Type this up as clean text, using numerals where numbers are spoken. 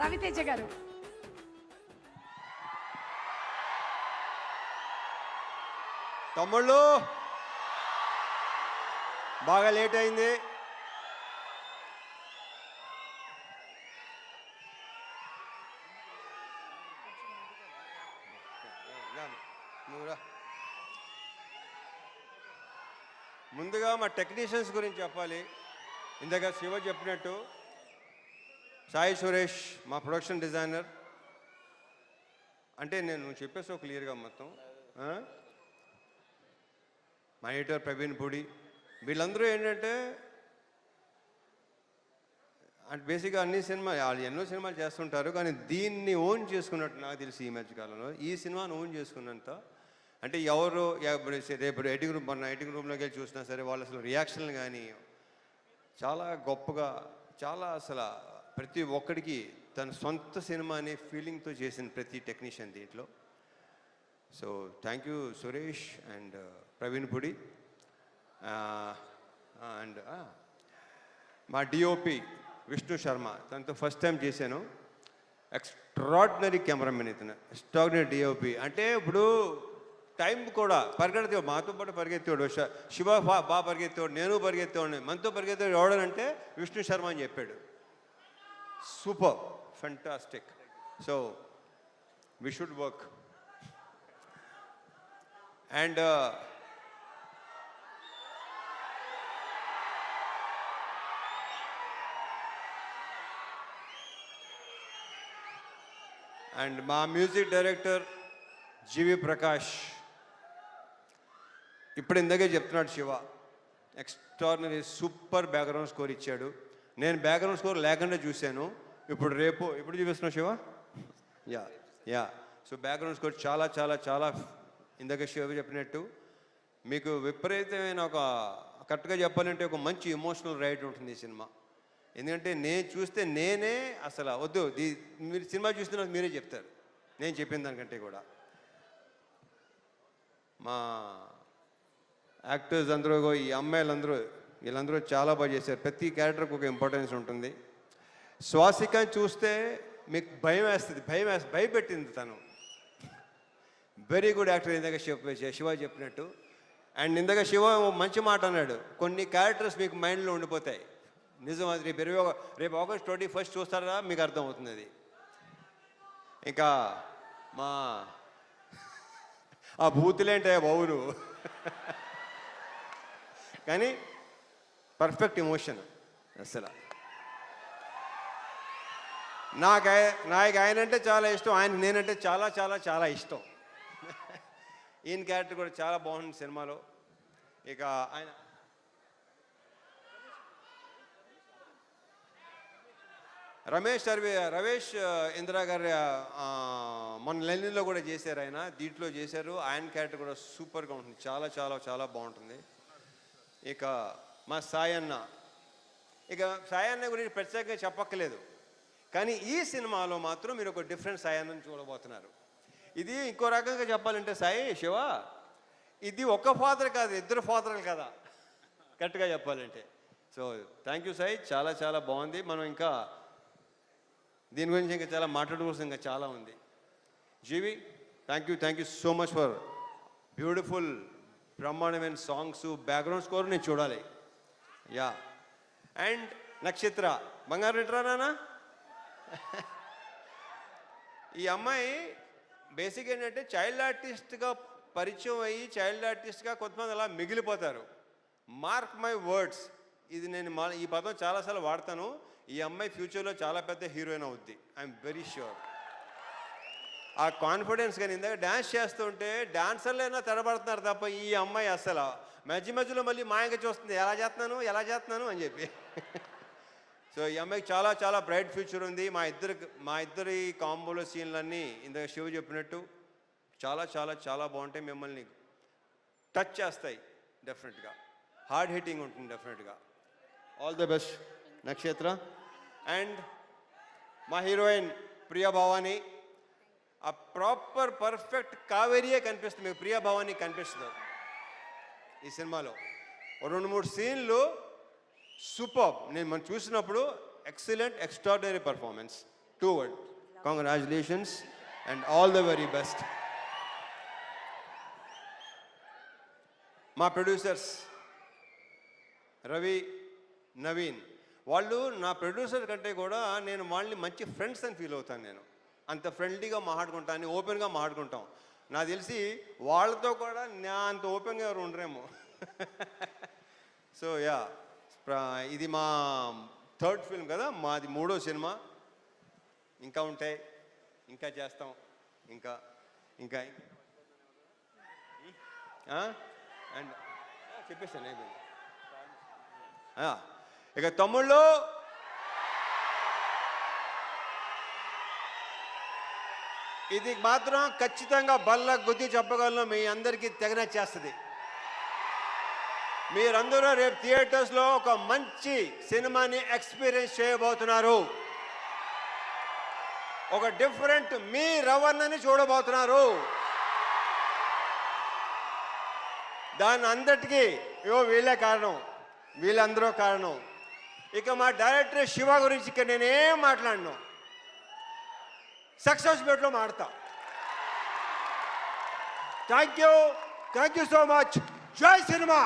రవితేజ గారు. తమ్ముళ్ళు బాగా లేట్ అయింది. ముందుగా మా టెక్నీషియన్స్ గురించి చెప్పాలి. ఇందాక శివ చెప్పినట్టు సాయి సురేష్ మా ప్రొడక్షన్ డిజైనర్. అంటే నేను చెప్పేసి క్లియర్గా మొత్తం. మా ఎడిటర్ ప్రవీణ్ పూడి, వీళ్ళందరూ ఏంటంటే అంటే బేసిక్గా అన్ని సినిమాలు వాళ్ళు ఎన్నో సినిమాలు చేస్తుంటారు, కానీ దీన్ని ఓన్ చేసుకున్నట్టు నాకు తెలిసి ఈ మధ్యకాలంలో ఈ సినిమాను ఓన్ చేసుకున్నంత అంటే ఎవరు రేపు ఎడిటింగ్ రూమ్ మొన్న ఎడిటింగ్ రూమ్లోకి వెళ్ళి చూసినా సరే వాళ్ళు అసలు రియాక్షన్లు కానీ చాలా గొప్పగా, చాలా అసలు ప్రతి ఒక్కడికి తన సొంత సినిమా అనే ఫీలింగ్తో చేసిన ప్రతి టెక్నీషియన్ దీంట్లో. So thank you Suresh and Praveen Pudi. And మా డిఓపి విష్ణు శర్మ, తనతో ఫస్ట్ టైం చేశాను. ఎక్స్ట్రాడినరీ కెమెరామెన్ ఇతను, ఎక్స్ట్రాడినరీ డిఓపి. అంటే ఇప్పుడు టైం కూడా పరిగెత్తేవాడు, మాతో పాటు పరిగెత్తేవాడు. శివ బాగా పరిగెత్తేవాడు, నేను పరిగెత్తేవాడిని. మనతో పరిగెత్తేవాడు ఎవడనంటే విష్ణు శర్మ అని చెప్పాడు. Super, fantastic. So we should work. And and మా మ్యూజిక్ డైరెక్టర్ జీవి ప్రకాష్. ఇప్పుడు ఇందాకే చెప్తున్నాడు Shiva, extraordinary super background score ఇచ్చాడు. నేను బ్యాక్గ్రౌండ్ స్కోర్ లేకుండా చూశాను. ఇప్పుడు చూపిస్తున్నావు Shiva. Yeah so background score చాలా చాలా చాలా ఇందాక శివ చెప్పినట్టు మీకు విపరీతమైన ఒక కరెక్ట్గా చెప్పాలంటే ఒక మంచి ఎమోషనల్ రైడ్ ఉంటుంది ఈ సినిమా. ఎందుకంటే నేను చూస్తే నేనే అసలు వద్దు, మీరు సినిమా చూస్తే మీరే చెప్తారు నేను చెప్పిన దానికంటే కూడా. మా యాక్టర్స్ అందరూ, ఈ అమ్మాయిలందరూ, వీళ్ళందరూ చాలా బాగా చేశారు. ప్రతి క్యారెక్టర్కి ఒక ఇంపార్టెన్స్ ఉంటుంది. శ్వాసిక చూస్తే మీకు భయపెట్టింది తను. Very good actor. ఇందాక శివ చెప్పినట్టు. అండ్ ఇందాక శివ మంచి మాట అన్నాడు, కొన్ని క్యారెక్టర్స్ మీకు మైండ్లో ఉండిపోతాయి. నిజం అది. రేపు ఆగస్ట్ 21 చూస్తారా మీకు అర్థమవుతుంది అది. ఇంకా మా ఆ బూతులేంటే బావును కానీ పర్ఫెక్ట్ ఎమోషన్ అసలు. నాకు ఆయన అంటే చాలా ఇష్టం, ఆయన నేనంటే చాలా చాలా చాలా ఇష్టం. ఈయన క్యారెక్టర్ కూడా చాలా బాగుంది సినిమాలో. ఇక ఆయన రవేష్ ఇందిరా గారి మొన్న లెనిన్లో కూడా చేశారు ఆయన, దీంట్లో చేశారు. ఆయన క్యారెక్టర్ కూడా సూపర్గా ఉంటుంది, చాలా చాలా చాలా బాగుంటుంది. ఇక మా సాయన్న గురించి ప్రత్యేకంగా చెప్పక్కలేదు, కానీ ఈ సినిమాలో మాత్రం మీరు ఒక డిఫరెంట్ సాయన్నని చూడబోతున్నారు. ఇది ఇంకో రకంగా చెప్పాలంటే శివ ఇది ఒక ఫాదర్ కాదు, ఇద్దరు ఫాదర్లు కదా కరెక్ట్గా చెప్పాలంటే. సో థ్యాంక్ యూ సాయి, చాలా చాలా బాగుంది. మనం ఇంకా దీని గురించి ఇంకా చాలా మాట్లాడుకోవాల్సింది ఇంకా చాలా ఉంది. GV thank you so much for beautiful బ్రహ్మాండమైన సాంగ్స్, బ్యాక్గ్రౌండ్ స్కోర్ నేను చూడాలి. యా అండ్ నక్షత్ర బంగారు రిటరా నానా. ఈ అమ్మాయి బేసిక్ ఏంటంటే చైల్డ్ ఆర్టిస్ట్గా పరిచయం అయ్యి చైల్డ్ ఆర్టిస్ట్గా కొంతమంది అలా మిగిలిపోతారు. మార్క్ మై వర్డ్స్, ఇది నేను ఈ పదం చాలాసార్లు వాడతాను. ఈ అమ్మాయి ఫ్యూచర్లో చాలా పెద్ద హీరోయిన్ అవుద్ది, ఐఎమ్ వెరీ ష్యూర్. ఆ కాన్ఫిడెన్స్. కానీ ఇందాక డ్యాన్స్ చేస్తుంటే డాన్సర్లైనా తెరబడుతున్నారు తప్ప ఈ అమ్మాయి అసలు మధ్యలో మళ్ళీ మాయంగా చూస్తుంది, ఎలా చేస్తున్నాను అని చెప్పి. సో ఈ అమ్మాయికి చాలా చాలా బ్రైట్ ఫ్యూచర్ ఉంది. మా ఇద్దరి కాంబోలో సీన్లన్నీ ఇందాక శివ చెప్పినట్టు చాలా చాలా చాలా బాగుంటాయి, మిమ్మల్ని టచ్ చేస్తాయి డెఫినెట్గా, హార్డ్ హిట్టింగ్ ఉంటుంది డెఫినెట్గా. ఆల్ ద బెస్ట్ నక్షత్ర. అండ్ మా హీరోయిన్ ప్రియా భవాని, ఆ ప్రాపర్ పర్ఫెక్ట్ కావేరియే కనిపిస్తుంది మీకు, ప్రియా భవాని కనిపిస్తుంది ఈ సినిమాలో. 2-3 సీన్లు సూపర్. మనం చూసినప్పుడు excellent, extraordinary performance. 2 words. Congratulations and all the very best. మా ప్రొడ్యూసర్స్ రవి, నవీన్, వాళ్ళు నా ప్రొడ్యూసర్ కంటే కూడా నేను వాళ్ళని మంచి ఫ్రెండ్స్ అని ఫీల్ అవుతాను. నేను అంత ఫ్రెండ్లీగా మాట్లాడుకుంటాను, ఓపెన్గా మాట్లాడుకుంటాం. నాకు తెలిసి వాళ్ళతో కూడా నా అంత ఓపెన్గా ఎవరు ఉండరేమో. సో యా, ఇది మా 3rd ఫిల్మ్ కదా, మాది 3వ సినిమా. ఇంకా ఉంటాయి, ఇంకా చేస్తాం, ఇంకా ఇంకా అండ్ చెప్పేస్తాను అయిపోయింది. ఇక తమ్ముళ్ళు, ఇది మాత్రం ఖచ్చితంగా బల్ల గుద్ది చెప్పగలను, మీ అందరికీ తెగనచ్చేస్తుంది. మీరందరూ రేపు థియేటర్స్లో ఒక మంచి సినిమాని ఎక్స్పీరియన్స్ చేయబోతున్నారు. ఒక డిఫరెంట్ మీ రవణని చూడబోతున్నారు. దాని అందరికీ వీళ్ళే కారణం, వీళ్ళందరూ కారణం. ఇక మా డైరెక్టర్ శివ గురించి ఇక నేనేం మాట్లాడను, సక్సెస్ బెట్లో మాడతా. Thank you so much. జై సినిమా.